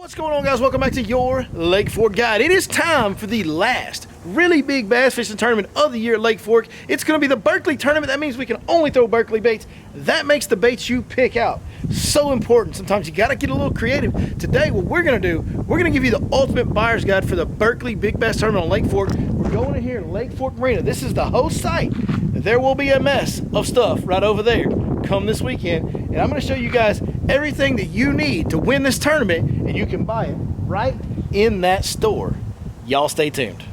What's going on, guys? Welcome back to your Lake Fork Guide. It is time for the last really big bass fishing tournament of the year at Lake Fork. It's going to be the Berkley tournament. That means we can only throw Berkley baits. That makes the baits you pick out so important. Sometimes you got to get a little creative. Today, what we're going to do, we're going to give you the ultimate buyer's guide for the Berkley Big Bass Tournament on Lake Fork. We're going in here in Lake Fork Marina. This is the host site. There will be a mess of stuff right over there come this weekend, and I'm going to show you guys everything that you need to win this tournament, and you can buy it right in that store. Y'all stay tuned.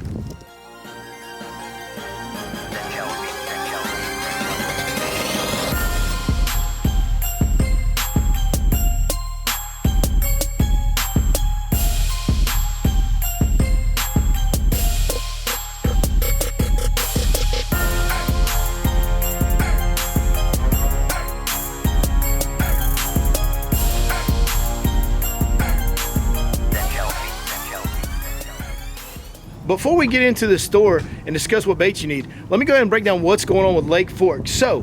Before we get into the store and discuss what baits you need, let me go ahead and break down what's going on with Lake Fork. So,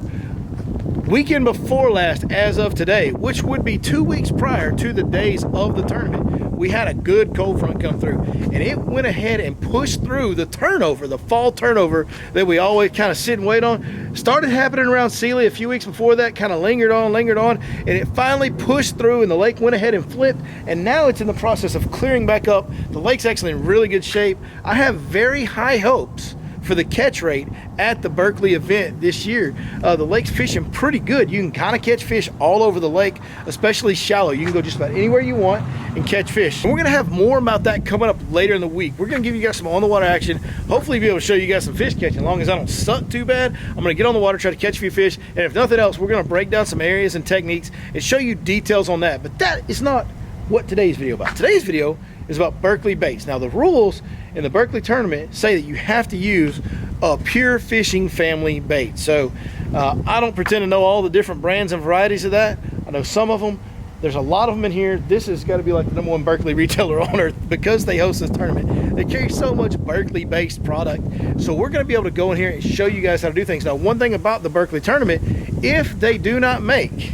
weekend before last, as of today, which would be 2 weeks prior to the days of the tournament, we had a good cold front come through, and it went ahead and pushed through the turnover, the fall turnover that we always kind of sit and wait on. Started happening around Sealy a few weeks before that, kind of lingered on, and it finally pushed through, and the lake went ahead and flipped, and now it's in the process of clearing back up. The lake's actually in really good shape. I have very high hopes for the catch rate at the Berkley event this year. The lake's fishing pretty good. You can kind of catch fish all over the lake, especially shallow. You can go just about anywhere you want and catch fish. And we're gonna have more about that coming up later in the week. We're gonna give you guys some on the water action, hopefully be able to show you guys some fish catching. As long as I don't suck too bad, I'm gonna get on the water, try to catch a few fish, and if nothing else, we're gonna break down some areas and techniques and show you details on that. But that is not what today's video is about. Today's video is about Berkley baits. Now, the rules in the Berkley tournament say that you have to use a pure fishing family bait. So I don't pretend to know all the different brands and varieties of that. I know some of them. There's a lot of them in here. This has got to be like the #1 Berkley retailer on earth because they host this tournament. They carry so much Berkley based product. So we're going to be able to go in here and show you guys how to do things. Now, one thing about the Berkley tournament, if they do not make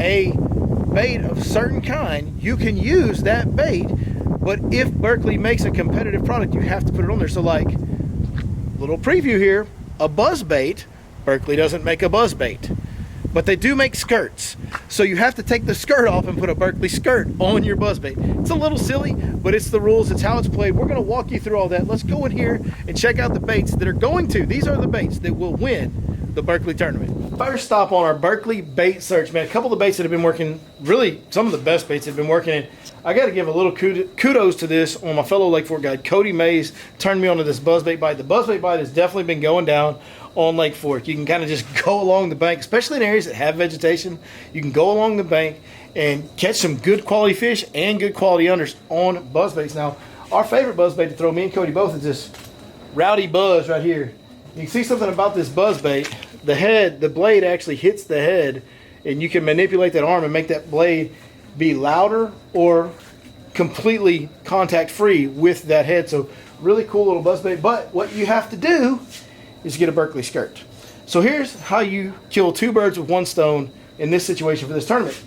a bait of certain kind, you can use that bait. But if Berkley makes a competitive product, you have to put it on there. So, like, little preview here, a buzz bait, Berkley doesn't make a buzz bait, but they do make skirts. So you have to take the skirt off and put a Berkley skirt on your buzz bait. It's a little silly, but it's the rules, it's how it's played. We're gonna walk you through all that. Let's go in here and check out the baits that are going to. These are the baits that will win the Berkley tournament. First stop on our Berkley bait search, man. A couple of the baits that have been working, really some of the best baits that have been working. And I got to give a little kudos to this on my fellow Lake Fork guide. Cody Mays turned me onto this buzzbait bite. The buzzbait bite has definitely been going down on Lake Fork. You can kind of just go along the bank, especially in areas that have vegetation. You can go along the bank and catch some good quality fish and good quality unders on buzzbaits. Now, our favorite buzzbait to throw, me and Cody both, is this Rowdy Buzz right here. You can see something about this buzzbait. The blade actually hits the head, and you can manipulate that arm and make that blade be louder or completely contact free with that head. So really cool little buzzbait. But what you have to do is get a Berkley skirt. So here's how you kill two birds with one stone in this situation for this tournament.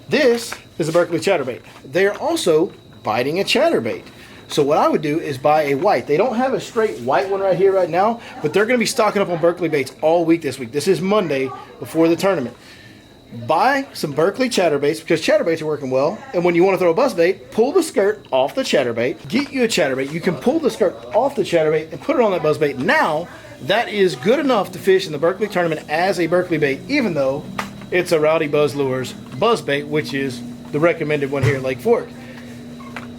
This is a Berkley chatterbait. They're also biting a chatterbait. So what I would do is buy a white. They don't have a straight white one right here right now, but they're going to be stocking up on Berkley baits all week this week. This is Monday before the tournament. Buy some Berkley chatterbaits because chatterbaits are working well. And when you want to throw a buzzbait, pull the skirt off the chatterbait. Get you a chatterbait. You can pull the skirt off the chatterbait and put it on that buzzbait. Now, that is good enough to fish in the Berkley tournament as a Berkley bait, even though it's a Rowdy Buzz Lures buzzbait, which is the recommended one here at Lake Fork.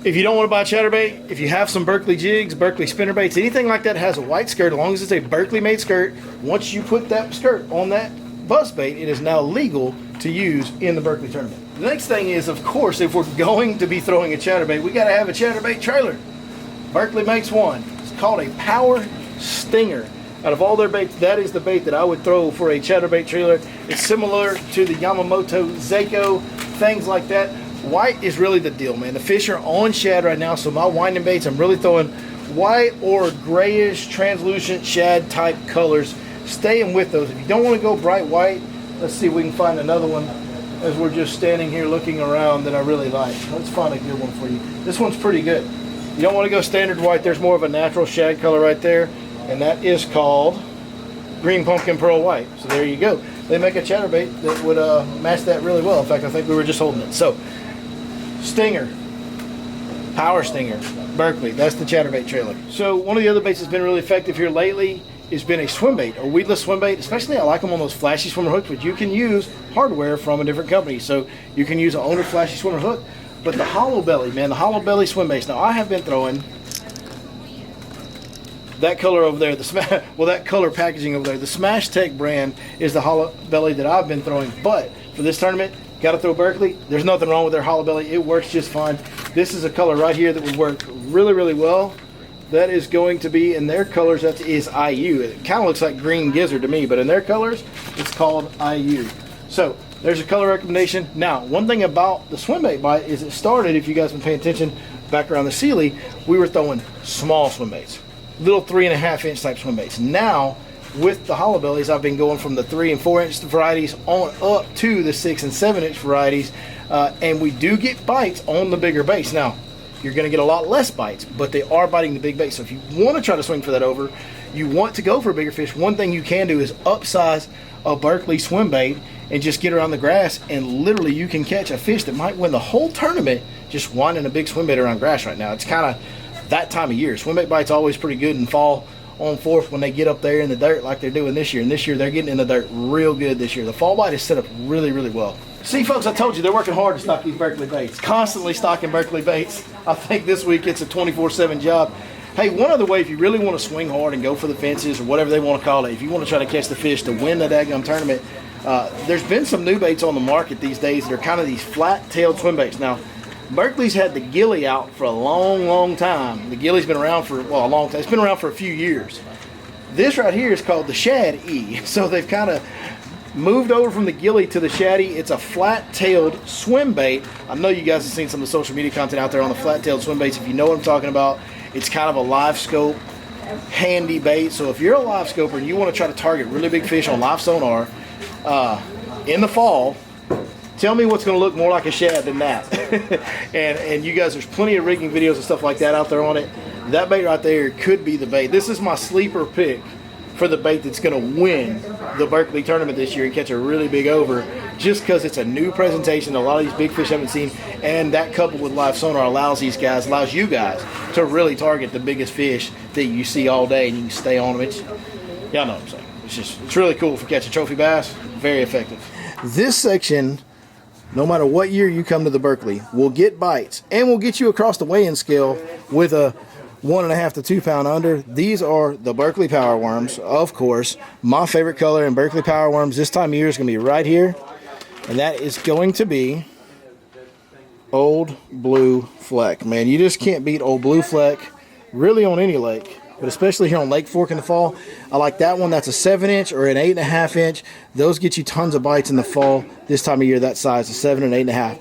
If you don't want to buy a chatterbait, if you have some Berkley jigs, Berkley spinnerbaits, anything like that has a white skirt, as long as it's a Berkley made skirt, once you put that skirt on that buzzbait, it is now legal to use in the Berkley tournament. The next thing is, of course, if we're going to be throwing a chatterbait, we got to have a chatterbait trailer. Berkley makes one. It's called a Power Stinger. Out of all their baits, that is the bait that I would throw for a chatterbait trailer. It's similar to the Yamamoto Seiko, things like that. White is really the deal, man. The fish are on shad right now, so my winding baits, I'm really throwing white or grayish translucent shad type colors. Staying with those. If you don't want to go bright white, let's see if we can find another one as we're just standing here looking around that I really like. Let's find a good one for you. This one's pretty good. You don't want to go standard white. There's more of a natural shad color right there, and that is called green pumpkin pearl white. So there you go. They make a chatterbait that would match that really well. In fact, I think we were just holding it. So, Stinger, Power Stinger, Berkley, that's the chatterbait trailer. So one of the other baits that's been really effective here lately has been a Swimbait, a weedless Swimbait. Especially I like them on those flashy swimmer hooks, but you can use hardware from a different company. So you can use an owner flashy swimmer hook, but the hollow belly, man, the hollow belly Swimbaits. Now I have been throwing that color over there, that color packaging over there. The Smash Tech brand is the hollow belly that I've been throwing, but for this tournament, got to throw Berkley. There's nothing wrong with their hollow belly. It works just fine. This is a color right here that would work really, really well. That is going to be in their colors. That is IU. It kind of looks like green gizzard to me, but in their colors, it's called IU. So there's a color recommendation. Now, one thing about the Swimbait bite is it started, if you guys have been paying attention, back around the Sealy, we were throwing small Swimbaits, little 3.5 inch type Swimbaits. Now, with the hollow bellies, I've been going from the 3 and 4 inch varieties on up to the 6 and 7 inch varieties, and we do get bites on the bigger baits. Now, you're going to get a lot less bites, but they are biting the big bait. So if you want to try to swing for that over, you want to go for a bigger fish, one thing you can do is upsize a Berkley swim bait and just get around the grass, and literally you can catch a fish that might win the whole tournament just winding a big swim bait around grass right now. It's kind of that time of year. Swim bait bites always pretty good in fall on 4th when they get up there in the dirt like they're doing this year. And this year they're getting in the dirt real good this year. The fall bite is set up really, really well. See, folks, I told you they're working hard to stock these Berkley baits. Constantly stocking Berkley baits. I think this week it's a 24/7 job. Hey, one other way, if you really want to swing hard and go for the fences or whatever they want to call it, if you want to try to catch the fish to win the daggum tournament, there's been some new baits on the market these days that are kind of these flat-tailed swim baits. Now, Berkley's had the gilly out for a long, long time. The gilly's been around for, well, a long time. It's been around for a few years. This right here is called the Shad E. So they've kind of moved over from the gilly to the shaddy. It's a flat-tailed swim bait. I know you guys have seen some of the social media content out there on the flat-tailed swim baits. If you know what I'm talking about, it's kind of a live scope, handy bait. So if you're a live scoper and you want to try to target really big fish on live sonar in the fall, tell me what's going to look more like a shad than that. and you guys, there's plenty of rigging videos and stuff like that out there on it. That bait right there could be the bait. This is my sleeper pick for the bait that's going to win the Berkley tournament this year and catch a really big over, just because it's a new presentation a lot of these big fish haven't seen, and that coupled with live sonar allows you guys to really target the biggest fish that you see all day, and you can stay on them. Y'all know what I'm saying. It's really cool for catching trophy bass. Very effective. This section, no matter what year you come to the Berkley, will get bites and will get you across the weigh-in scale with a 1.5 to 2 pound under. These are the Berkley Power Worms, of course. My favorite color in Berkley Power Worms this time of year is going to be right here, and that is going to be Old Blue Fleck. Man, you just can't beat Old Blue Fleck really on any lake, but especially here on Lake Fork in the fall. I like that one. That's a 7 inch or an 8.5 inch. Those get you tons of bites in the fall. This time of year, that size, a 7 and 8.5.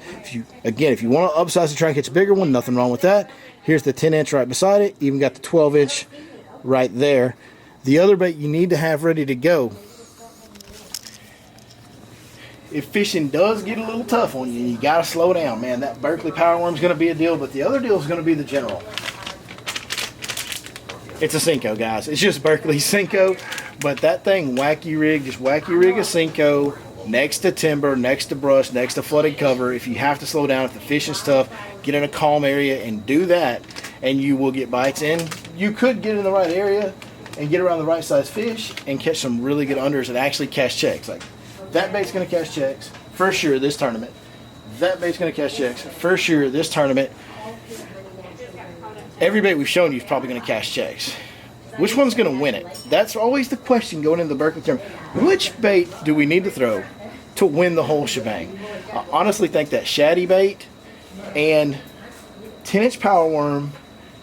If you want to upsize to try and catch a bigger one, nothing wrong with that. Here's the 10 inch right beside it. Even got the 12 inch right there. The other bait you need to have ready to go, if fishing does get a little tough on you, you got to slow down, man. That Berkley Power Worm is going to be a deal, but the other deal is going to be the General. It's a Senko, guys. It's just Berkley Senko, but that thing, wacky rig a Senko next to timber, next to brush, next to flooded cover. If you have to slow down, if the fishing's tough, get in a calm area and do that, and you will get bites in. You could get in the right area and get around the right size fish and catch some really good unders and actually cash checks. Like, that bait's going to cash checks for sure this tournament. That bait's going to cash checks for sure this tournament. Every bait we've shown you is probably going to cash checks. Which one's going to win it? That's always the question going into the Berkley tournament. Which bait do we need to throw to win the whole shebang? I honestly think that shaddy bait and 10-inch power worm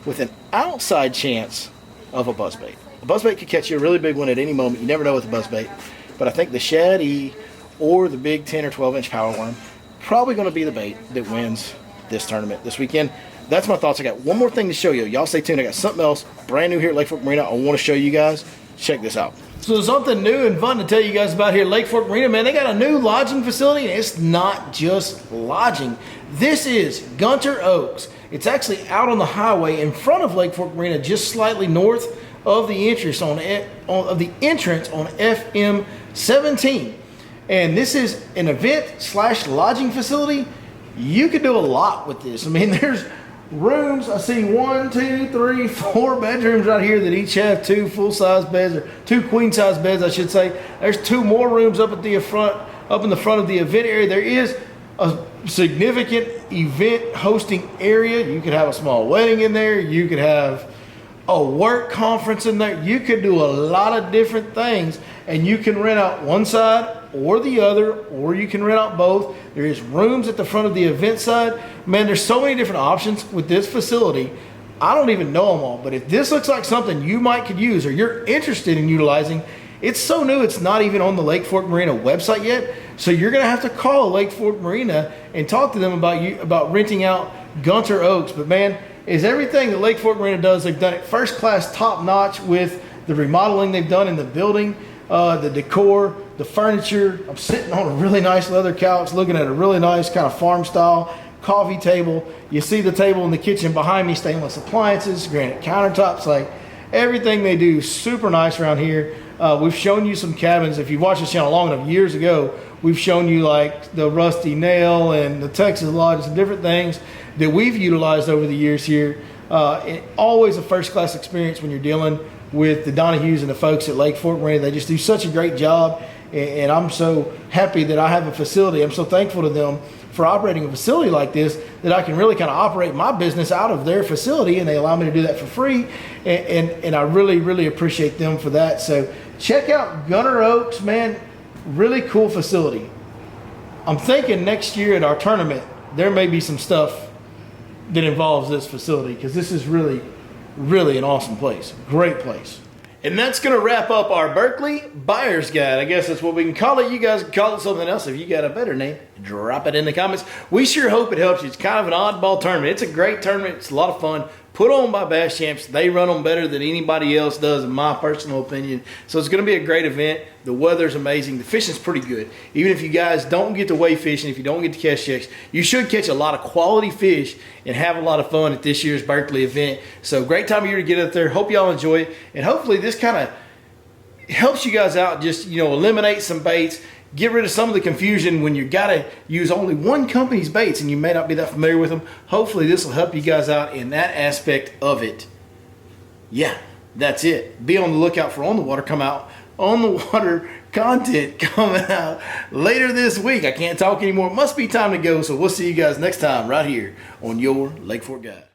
with an outside chance of a buzzbait. A buzzbait could catch you a really big one at any moment. You never know with a buzzbait. But I think the shaddy or the big 10 or 12-inch power worm probably going to be the bait that wins this tournament this weekend. That's my thoughts. I got one more thing to show you. Y'all stay tuned. I got something else brand new here at Lake Fork Marina I want to show you guys. Check this out. So something new and fun to tell you guys about here at Lake Fork Marina, man. They got a new lodging facility, and it's not just lodging. This is Gunter Oaks. It's actually out on the highway in front of Lake Fork Marina, just slightly north of the entrance on FM 17. And this is an event/lodging facility. You could do a lot with this. I mean, there's rooms. I see 1, 2, 3, 4 bedrooms right here that each have 2 full-size beds, or 2 queen-size beds, I should say. There's 2 more rooms up in the front of the event area. There is a significant event hosting area. You could have a small wedding in there. You could have a work conference in there. You could do a lot of different things, and you can rent out one side or the other, or you can rent out both. There is rooms at the front of the event side. Man, there's so many different options with this facility. I don't even know them all, but if this looks like something you could use or you're interested in utilizing, it's so new it's not even on the Lake Fork Marina website yet. So you're gonna have to call Lake Fork Marina and talk to them about renting out Gunter Oaks. But man, is everything that Lake Fork Marina does, they've done it first class, top notch with the remodeling they've done in the building, the decor, the furniture. I'm sitting on a really nice leather couch looking at a really nice kind of farm style coffee table. You see the table in the kitchen behind me, stainless appliances, granite countertops. Like, everything they do super nice around here. We've shown you some cabins. If you've watched this channel long enough, years ago, we've shown you like the Rusty Nail and the Texas Lodge and different things that we've utilized over the years here. And always a first class experience when you're dealing with the Donahues and the folks at Lake Fork Marina. They just do such a great job, and I'm so happy that I have a facility. I'm so thankful to them for operating a facility like this, that I can really kind of operate my business out of their facility, and they allow me to do that for free, and I really, really appreciate them for that. So check out Gunter Oaks, man. Really cool facility. I'm thinking next year at our tournament, there may be some stuff that involves this facility, because this is really, really an awesome place. Great place. And that's going to wrap up our Berkley Buyer's Guide. I guess that's what we can call it. You guys can call it something else. If you got a better name, drop it in the comments. We sure hope it helps you. It's kind of an oddball tournament. It's a great tournament. It's a lot of fun. Put on by Bass Champs. They run them better than anybody else does, in my personal opinion. So it's going to be a great event. The weather's amazing. The fishing's pretty good. Even if you guys don't get to weigh fishing, if you don't get to catch checks, you should catch a lot of quality fish and have a lot of fun at this year's Berkley event. So great time of year to get up there. Hope y'all enjoy it. And hopefully this kind of helps you guys out. Just, eliminate some baits. Get rid of some of the confusion when you got to use only one company's baits and you may not be that familiar with them. Hopefully this will help you guys out in that aspect of it. Yeah, that's it. Be on the lookout for on the water content coming out later this week. I can't talk anymore. It must be time to go. So we'll see you guys next time right here on your Lake Fork Guide.